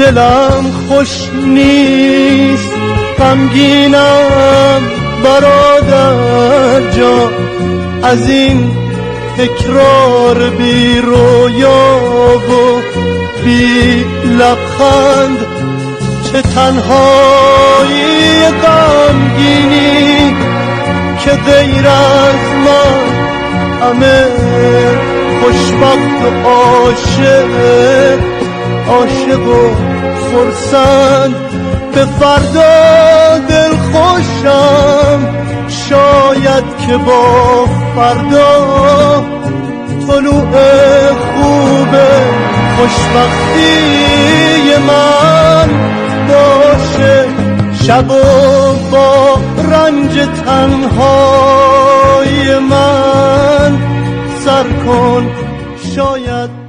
دلم خوش نیست، غمگینم برادر جان، از این تکرار بی رویا و بی لبخند. چه تنهایی غمگینی که غیر از من همه خوشبخت و عاشق و خرسند. به فردا دل خوشم، شاید که با فردا طلوع خوب خوشبختی من باشه. شب و با رنج تنهای من سر کن، شاید